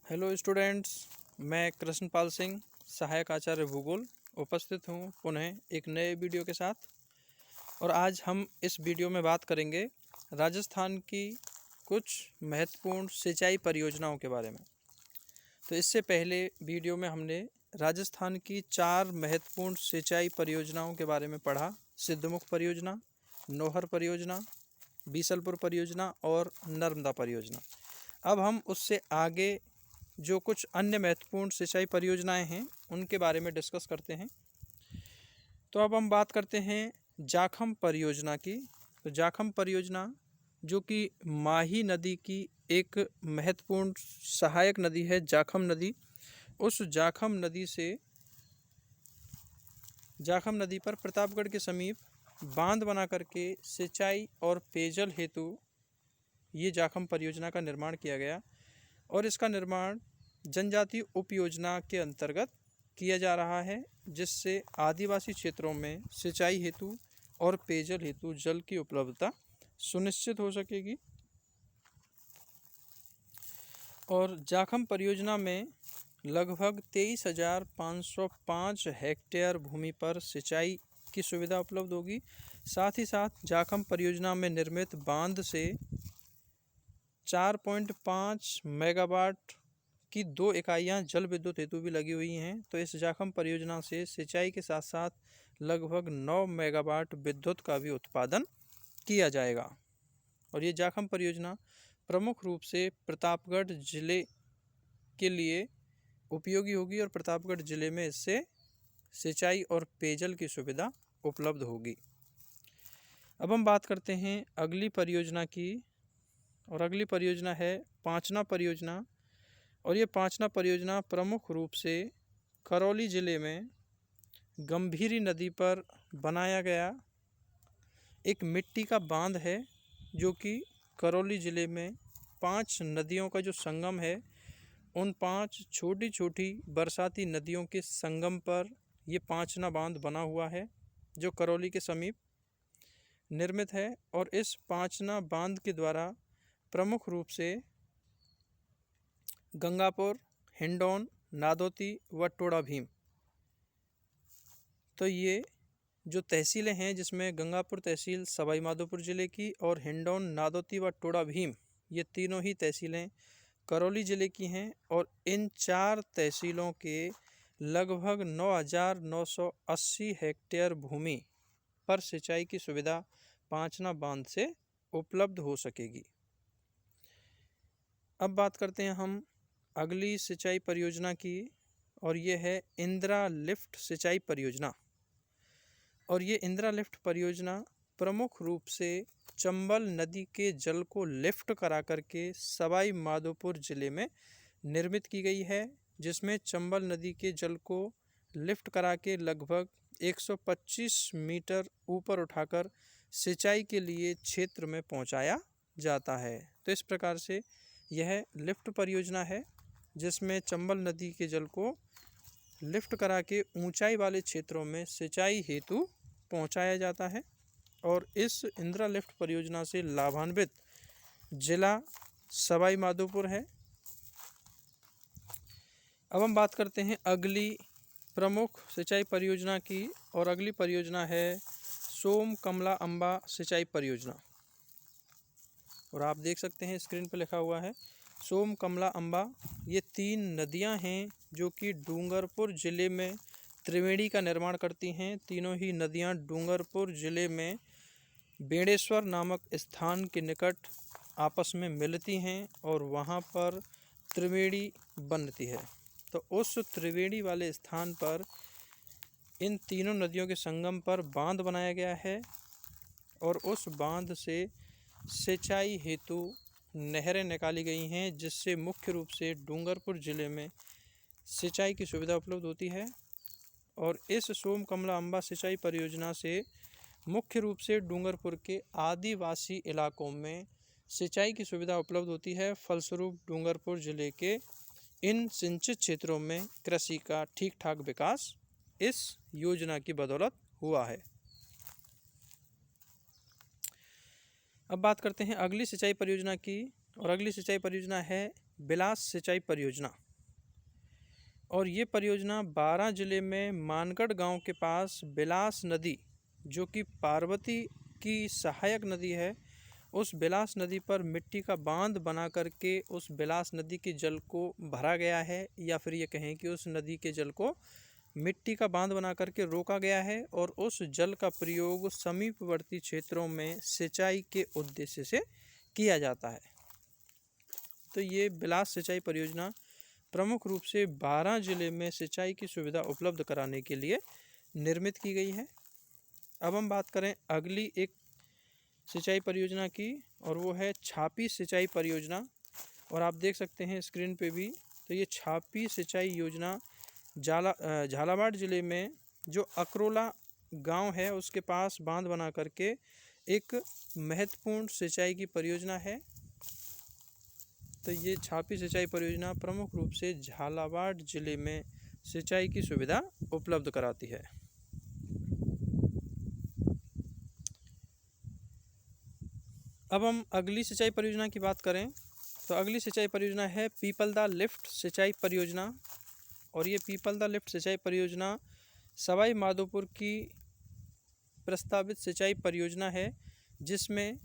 Hello students, मैं कृष्णपाल सिंह, सहायक आचार्य भूगोल उपस्थित हूँ पुनः एक नए वीडियो के साथ। और आज हम इस वीडियो में बात करेंगे राजस्थान की कुछ महत्वपूर्ण सिंचाई परियोजनाओं के बारे में। तो इससे पहले वीडियो में हमने राजस्थान की 4 महत्वपूर्ण सिंचाई परियोजनाओं के बारे में पढ़ा। सिद्धमुख परियोजना, नौहर परियोजना, बीसलपुर परियोजना और नर्मदा परियोजना। अब हम उससे आगे जो कुछ अन्य महत्वपूर्ण सिंचाई परियोजनाएं हैं उनके बारे में डिस्कस करते हैं। तो अब हम बात करते हैं जाखम परियोजना की। तो जाखम परियोजना जो कि माही नदी की एक महत्वपूर्ण सहायक नदी है, जाखम नदी। उस जाखम नदी पर प्रतापगढ़ के समीप बांध बना करके सिंचाई और पेयजल हेतु ये जाखम परियोजना का निर्माण किया गया और इसका निर्माण जनजातीय उपयोजना के अंतर्गत किया जा रहा है, जिससे आदिवासी क्षेत्रों में सिंचाई हेतु और पेयजल हेतु जल की उपलब्धता सुनिश्चित हो सकेगी। और जाखम परियोजना में लगभग 23,505 हेक्टेयर भूमि पर सिंचाई की सुविधा उपलब्ध होगी। साथ ही साथ जाखम परियोजना में निर्मित बांध से 4.5 मेगावाट की 2 इकाइयाँ जल विद्युत हेतु भी लगी हुई हैं। तो इस जाखम परियोजना से सिंचाई के साथ साथ लगभग 9 मेगावाट विद्युत का भी उत्पादन किया जाएगा। और ये जाखम परियोजना प्रमुख रूप से प्रतापगढ़ जिले के लिए उपयोगी होगी और प्रतापगढ़ जिले में इससे सिंचाई और पेयजल की सुविधा उपलब्ध होगी। अब हम बात करते हैं अगली परियोजना की, और अगली परियोजना है पांचना परियोजना। और ये पांचना परियोजना प्रमुख रूप से करौली ज़िले में गंभीरी नदी पर बनाया गया एक मिट्टी का बांध है, जो कि करौली ज़िले में 5 नदियों का जो संगम है, उन 5 छोटी छोटी बरसाती नदियों के संगम पर ये पांचना बांध बना हुआ है, जो करौली के समीप निर्मित है। और इस पांचना बांध के द्वारा प्रमुख रूप से गंगापुर, हिंडौन, नादौती व टोड़ा भीम, तो ये जो तहसीलें हैं, जिसमें गंगापुर तहसील सवाई माधोपुर ज़िले की और हिंडौन, नादौती व टोड़ा भीम, ये तीनों ही तहसीलें करौली ज़िले की हैं। और इन 4 तहसीलों के लगभग 9,980 हेक्टेयर भूमि पर सिंचाई की सुविधा पांचना बांध से उपलब्ध हो सकेगी। अब बात करते हैं हम अगली सिंचाई परियोजना की, और ये है इंदिरा लिफ्ट सिंचाई परियोजना। और ये इंदिरा लिफ्ट परियोजना प्रमुख रूप से चंबल नदी के जल को लिफ्ट करा करके सवाई माधोपुर ज़िले में निर्मित की गई है, जिसमें चंबल नदी के जल को लिफ्ट करा के लगभग 125 मीटर ऊपर उठाकर सिंचाई के लिए क्षेत्र में पहुंचाया जाता है। तो इस प्रकार से यह लिफ्ट परियोजना है, जिसमें चंबल नदी के जल को लिफ्ट करा के ऊंचाई वाले क्षेत्रों में सिंचाई हेतु पहुंचाया जाता है। और इस इंदिरा लिफ्ट परियोजना से लाभान्वित जिला सवाई माधोपुर है। अब हम बात करते हैं अगली प्रमुख सिंचाई परियोजना की, और अगली परियोजना है सोम कमला अम्बा सिंचाई परियोजना। और आप देख सकते हैं स्क्रीन पर लिखा हुआ है सोम कमला अम्बा। ये 3 नदियां हैं जो कि डूंगरपुर ज़िले में त्रिवेणी का निर्माण करती हैं। तीनों ही नदियां डूंगरपुर ज़िले में बेणेश्वर नामक स्थान के निकट आपस में मिलती हैं और वहां पर त्रिवेणी बनती है। तो उस त्रिवेणी वाले स्थान पर इन तीनों नदियों के संगम पर बांध बनाया गया है, और उस बांध से सिंचाई हेतु नहरें निकाली गई हैं, जिससे मुख्य रूप से डूंगरपुर ज़िले में सिंचाई की सुविधा उपलब्ध होती है। और इस सोम कमला अम्बा सिंचाई परियोजना से मुख्य रूप से डूंगरपुर के आदिवासी इलाकों में सिंचाई की सुविधा उपलब्ध होती है। फलस्वरूप डूंगरपुर ज़िले के इन सिंचित क्षेत्रों में कृषि का ठीक ठाक विकास इस योजना की बदौलत हुआ है। अब बात करते हैं अगली सिंचाई परियोजना की, और अगली सिंचाई परियोजना है बिलास सिंचाई परियोजना। और ये परियोजना 12 जिले में मानगढ़ गांव के पास बिलास नदी, जो कि पार्वती की सहायक नदी है, उस बिलास नदी पर मिट्टी का बांध बना करके उस बिलास नदी के जल को भरा गया है, या फिर ये कहें कि उस नदी के जल को मिट्टी का बांध बना करके रोका गया है और उस जल का प्रयोग समीपवर्ती क्षेत्रों में सिंचाई के उद्देश्य से किया जाता है। तो ये बिलास सिंचाई परियोजना प्रमुख रूप से 12 जिले में सिंचाई की सुविधा उपलब्ध कराने के लिए निर्मित की गई है। अब हम बात करें अगली एक सिंचाई परियोजना की, और वो है छापी सिंचाई परियोजना। और आप देख सकते हैं स्क्रीन पे भी, तो ये छापी सिंचाई योजना झालावाड़ जिले में जो अकरोला गांव है उसके पास बांध बना करके एक महत्वपूर्ण सिंचाई की परियोजना है। तो ये छापी सिंचाई परियोजना प्रमुख रूप से झालावाड़ जिले में सिंचाई की सुविधा उपलब्ध कराती है। अब हम अगली सिंचाई परियोजना की बात करें तो अगली सिंचाई परियोजना है पीपलदा लिफ्ट सिंचाई परियोजना। और ये पीपलदा लिफ्ट सिंचाई परियोजना सवाई माधोपुर की प्रस्तावित सिंचाई परियोजना है, जिसमें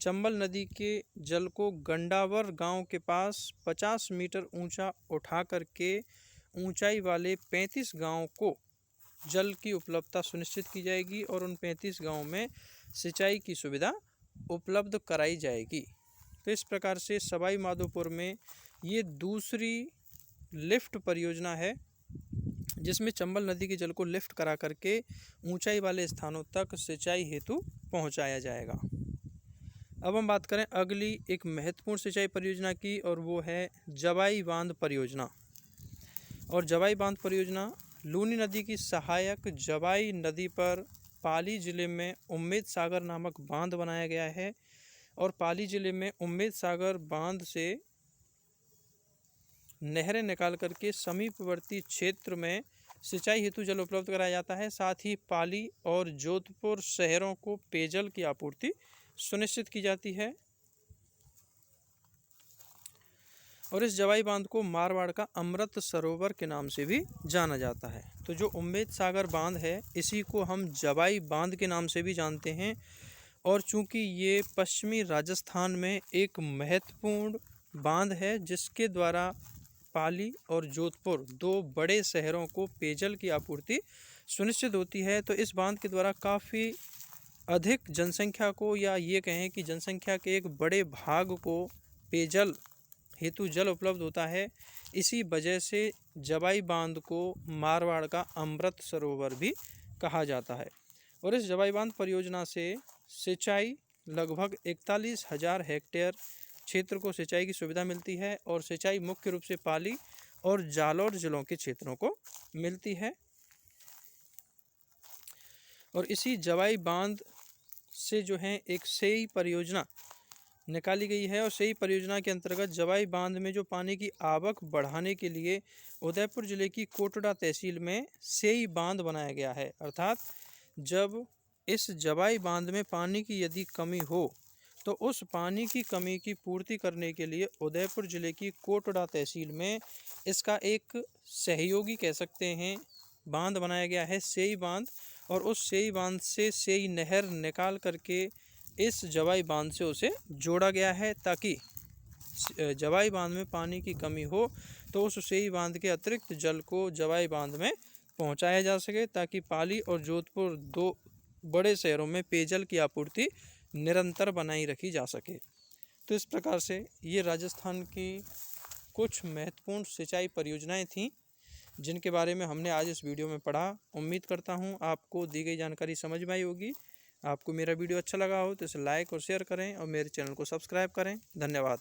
चंबल नदी के जल को गंडावर गांव के पास 50 मीटर ऊंचा उठा करके ऊंचाई वाले 35 गांव को जल की उपलब्धता सुनिश्चित की जाएगी और उन 35 गांव में सिंचाई की सुविधा उपलब्ध कराई जाएगी। तो इस प्रकार से सवाई माधोपुर में ये दूसरी लिफ्ट परियोजना है, जिसमें चंबल नदी के जल को लिफ्ट करा करके ऊंचाई वाले स्थानों तक सिंचाई हेतु पहुंचाया जाएगा। अब हम बात करें अगली एक महत्वपूर्ण सिंचाई परियोजना की, और वो है जवाई बांध परियोजना। और जवाई बांध परियोजना लूनी नदी की सहायक जवाई नदी पर पाली जिले में उम्मेद सागर नामक बांध बनाया गया है। और पाली जिले में उम्मेद सागर बांध से नहरें निकाल करके समीपवर्ती क्षेत्र में सिंचाई हेतु जल उपलब्ध कराया जाता है। साथ ही पाली और जोधपुर शहरों को पेयजल की आपूर्ति सुनिश्चित की जाती है। और इस जवाई बांध को मारवाड़ का अमृत सरोवर के नाम से भी जाना जाता है। तो जो उम्मेद सागर बांध है इसी को हम जवाई बांध के नाम से भी जानते हैं। और चूंकि ये पश्चिमी राजस्थान में एक महत्वपूर्ण बांध है, जिसके द्वारा पाली और जोधपुर दो बड़े शहरों को पेयजल की आपूर्ति सुनिश्चित होती है, तो इस बांध के द्वारा काफ़ी अधिक जनसंख्या को, या ये कहें कि जनसंख्या के एक बड़े भाग को पेयजल हेतु जल उपलब्ध होता है। इसी वजह से जवाई बांध को मारवाड़ का अमृत सरोवर भी कहा जाता है। और इस जवाई बांध परियोजना से सिंचाई लगभग 41,000 हेक्टेयर क्षेत्र को सिंचाई की सुविधा मिलती है, और सिंचाई मुख्य रूप से पाली और जालौर जिलों के क्षेत्रों को मिलती है। और इसी जवाई बांध से जो है एक सेई परियोजना निकाली गई है, और सेई परियोजना के अंतर्गत जवाई बांध में जो पानी की आवक बढ़ाने के लिए उदयपुर जिले की कोटड़ा तहसील में सेई बांध बनाया गया है। अर्थात जब इस जवाई बांध में पानी की यदि कमी हो तो उस पानी की कमी की पूर्ति करने के लिए उदयपुर जिले की कोटड़ा तहसील में इसका एक सहयोगी कह सकते हैं बांध बनाया गया है, सेई बांध। और उस सेई बांध से सेई नहर निकाल करके इस जवाई बांध से उसे जोड़ा गया है, ताकि जवाई बांध में पानी की कमी हो तो उस सेई बांध के अतिरिक्त जल को जवाई बांध में पहुंचाया जा सके, ताकि पाली और जोधपुर दो बड़े शहरों में पेयजल की आपूर्ति निरंतर बनाई रखी जा सके। तो इस प्रकार से ये राजस्थान की कुछ महत्वपूर्ण सिंचाई परियोजनाएं थीं, जिनके बारे में हमने आज इस वीडियो में पढ़ा। उम्मीद करता हूँ आपको दी गई जानकारी समझ में आई होगी। आपको मेरा वीडियो अच्छा लगा हो तो इसे लाइक और शेयर करें और मेरे चैनल को सब्सक्राइब करें। धन्यवाद।